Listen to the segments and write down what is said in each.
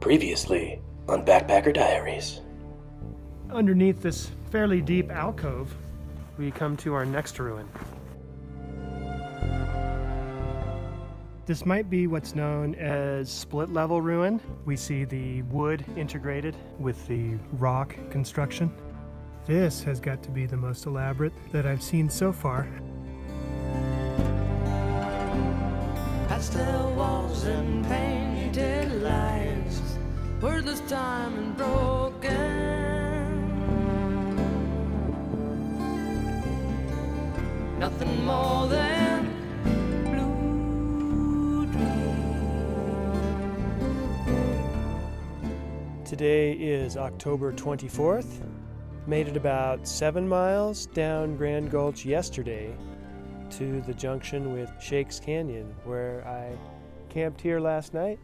Previously on Backpacker Diaries. Underneath this fairly deep alcove, we come to our next ruin. This might be what's known as split level ruin. We see the wood integrated with the rock construction. This has got to be the most elaborate that I've seen so far. Pastel walls and painted lights, wordless time and broken. Nothing more than blue dream. Today is October 24th. Made it about 7 miles down Grand Gulch yesterday to the junction with Shakes Canyon, where I camped here last night.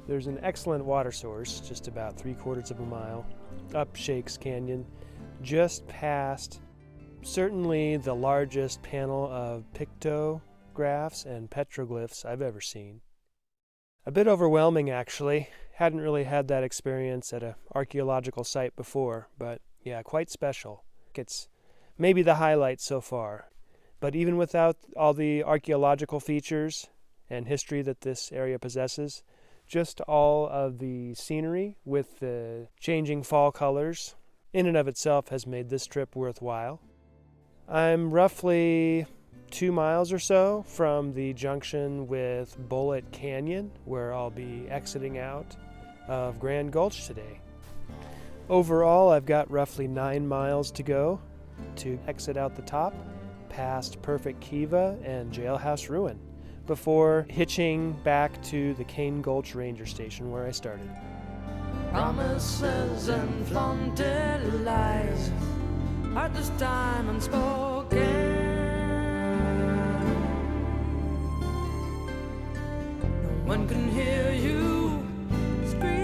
There's an excellent water source just about 3/4 of a mile up Shakes Canyon, just past certainly the largest panel of pictographs and petroglyphs I've ever seen. A bit overwhelming, actually. Hadn't really had that experience at an archaeological site before, but yeah, quite special. It's maybe the highlight so far. But even without all the archaeological features and history that this area possesses, just all of the scenery with the changing fall colors in and of itself has made this trip worthwhile. I'm roughly 2 miles or so from the junction with Bullet Canyon, where I'll be exiting out of Grand Gulch today. Overall, I've got roughly 9 miles to go to exit out the top, past Perfect Kiva and Jailhouse Ruin, before hitching back to the Kane Gulch Ranger Station where I started. Promises and flaunted lies, heart this time unspoken. No one can hear you scream.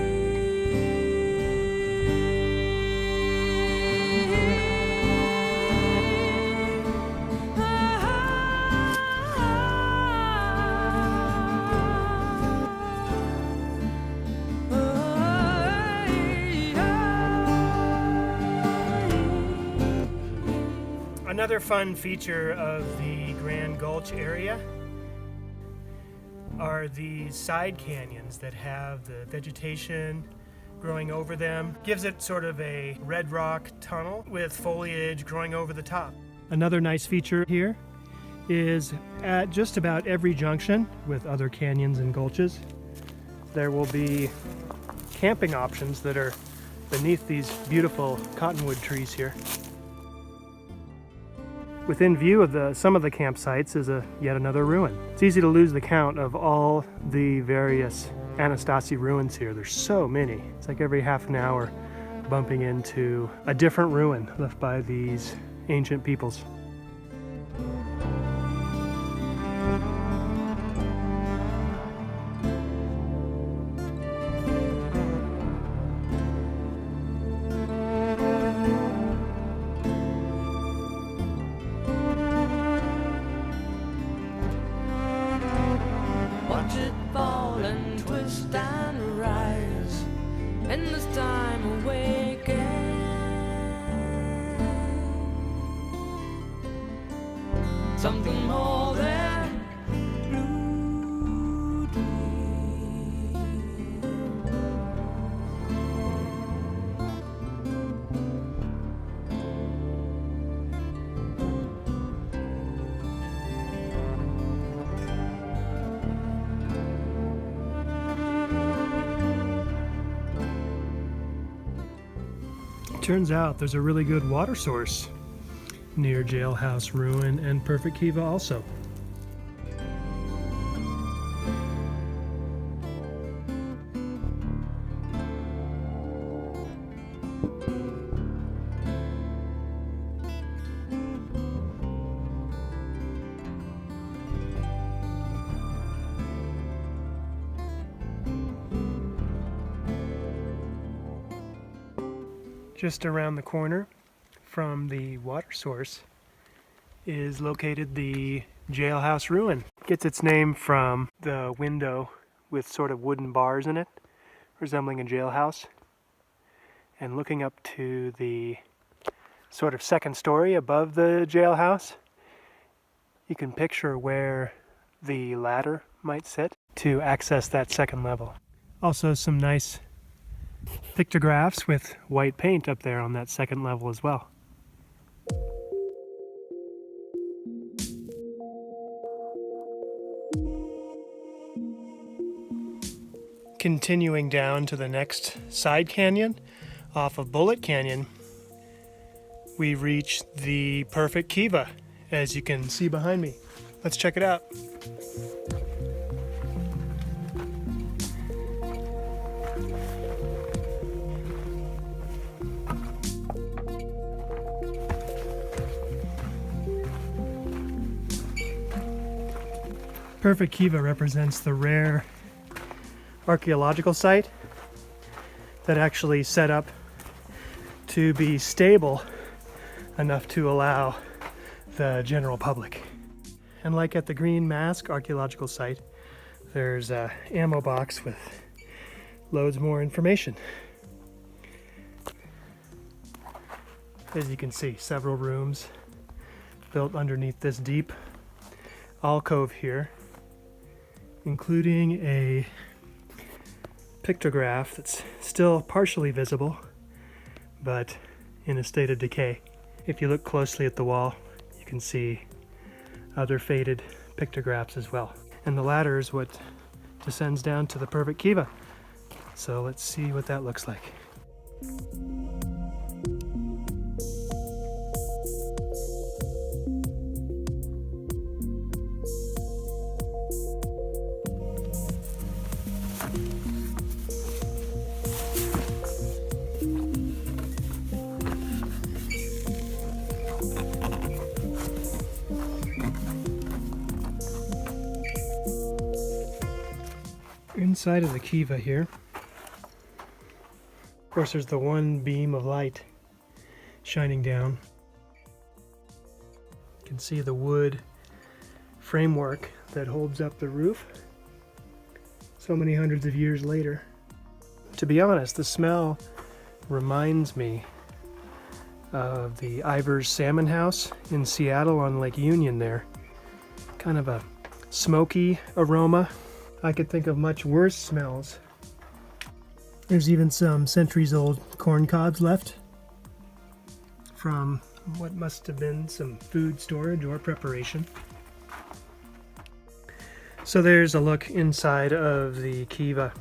Another fun feature of the Grand Gulch area are these side canyons that have the vegetation growing over them. Gives it sort of a red rock tunnel with foliage growing over the top. Another nice feature here is at just about every junction with other canyons and gulches, there will be camping options that are beneath these beautiful cottonwood trees here. Within view of some of the campsites is yet another ruin. It's easy to lose the count of all the various Anasazi ruins here. There's so many. It's like every half an hour bumping into a different ruin left by these ancient peoples. Watch it fall and twist and rise, and this time awaken. Something more than blue dream. Turns out there's a really good water source near Jailhouse Ruin and Perfect Kiva also. Just around the corner from the water source is located the Jailhouse Ruin. It gets its name from the window with sort of wooden bars in it resembling a jailhouse. And looking up to the sort of second story above the jailhouse, you can picture where the ladder might sit to access that second level. Also some nice pictographs with white paint up there on that second level as well. Continuing down to the next side canyon off of Bullet Canyon, we reach the perfect kiva, as you can see behind me. Let's check it out. Perfect kiva represents the rare archaeological site that actually set up to be stable enough to allow the general public. And like at the Green Mask archaeological site, there's an ammo box with loads more information. As you can see, several rooms built underneath this deep alcove here, including a pictograph that's still partially visible, but in a state of decay. If you look closely at the wall, you can see other faded pictographs as well. And the ladder is what descends down to the perfect kiva. So let's see what that looks like. Inside of the kiva here, of course, there's the one beam of light shining down. You can see the wood framework that holds up the roof so many hundreds of years later. To be honest, the smell reminds me of the Ivar's Salmon House in Seattle on Lake Union there. Kind of a smoky aroma. I could think of much worse smells. There's even some centuries-old corn cobs left from what must have been some food storage or preparation. So there's a look inside of the kiva.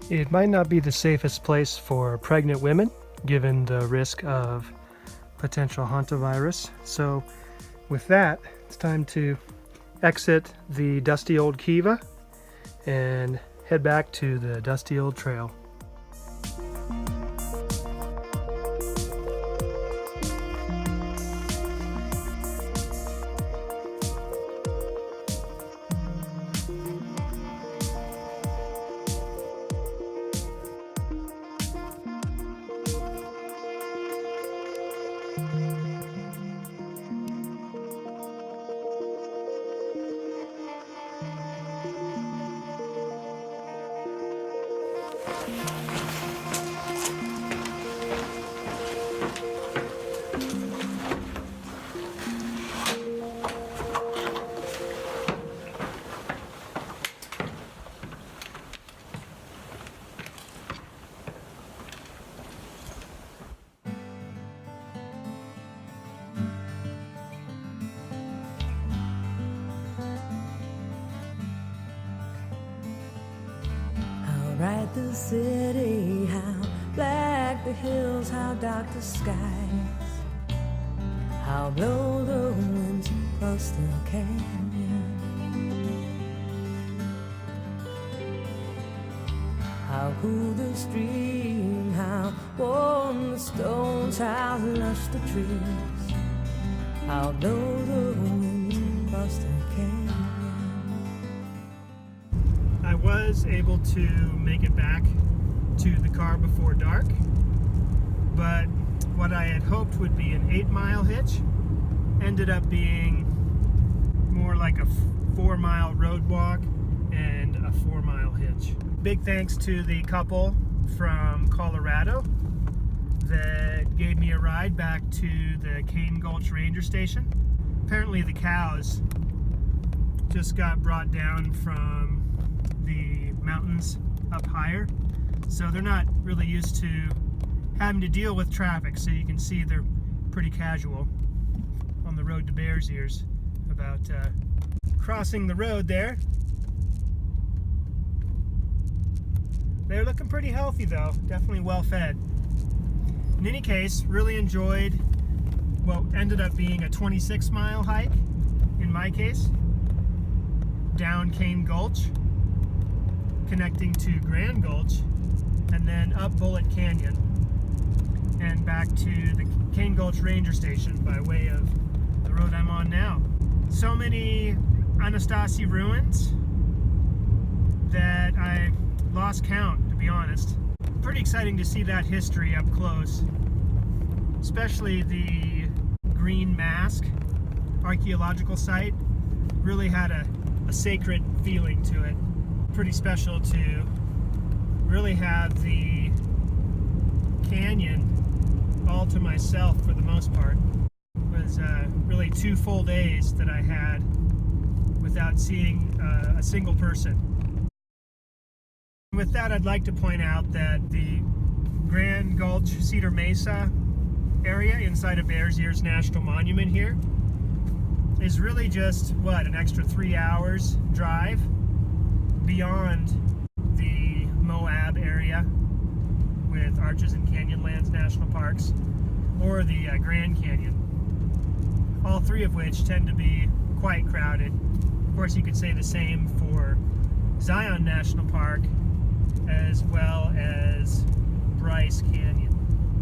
It might not be the safest place for pregnant women, given the risk of potential hantavirus. So with that, it's time to exit the dusty old kiva and head back to the dusty old trail. Bright the city, how black the hills, how dark the skies, how blow the winds across the canyon, how cool the stream, how warm the stones, how lush the trees, how blow the winds across the canyon. I was able to make it back to the car before dark, but what I had hoped would be an 8-mile hitch ended up being more like a 4-mile road walk and a 4-mile hitch. Big thanks to the couple from Colorado that gave me a ride back to the Kane Gulch Ranger Station. Apparently the cows just got brought down from the mountains up higher, so they're not really used to having to deal with traffic, so you can see they're pretty casual on the road to Bears Ears about crossing the road there. They're looking pretty healthy though, definitely well fed. In any case, really enjoyed what ended up being a 26-mile hike, in my case, down Kane Gulch, connecting to Grand Gulch, and then up Bullet Canyon, and back to the Kane Gulch Ranger Station by way of the road I'm on now. So many Anasazi ruins that I lost count, to be honest. Pretty exciting to see that history up close, especially the Green Mask archaeological site. Really had a sacred feeling to it. Pretty special to really have the canyon all to myself for the most part. It was really 2 full days that I had without seeing a single person. With that, I'd like to point out that the Grand Gulch Cedar Mesa area inside of Bears Ears National Monument here is really just, an extra 3 hours drive beyond the Moab area with Arches and Canyonlands National Parks, or the Grand Canyon. All 3 of which tend to be quite crowded. Of course, you could say the same for Zion National Park, as well as Bryce Canyon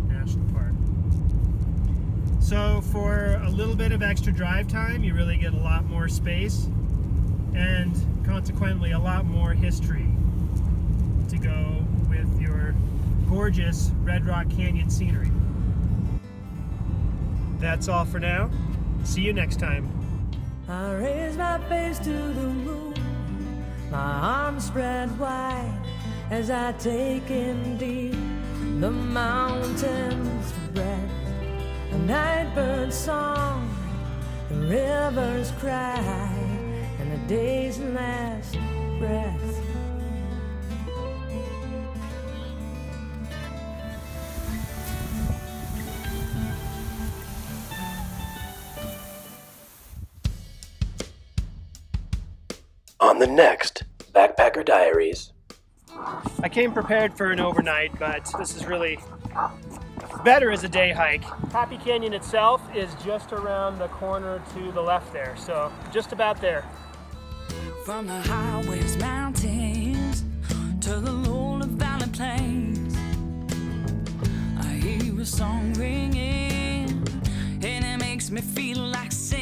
National Park. So for a little bit of extra drive time, you really get a lot more space and consequently a lot more history to go with your gorgeous Red Rock Canyon scenery. That's all for now. See you next time. I raise my face to the moon, my arms spread wide as I take in deep the mountains for breath. A night bird's song, the river's cry, and the day's last breath. On the next Backpacker Diaries. I came prepared for an overnight, but this is really better as a day hike. Happy Canyon itself is just around the corner to the left there, so just about there. From the highways, mountains, to the lonely valley plains, I hear a song ringing, and it makes me feel like singing.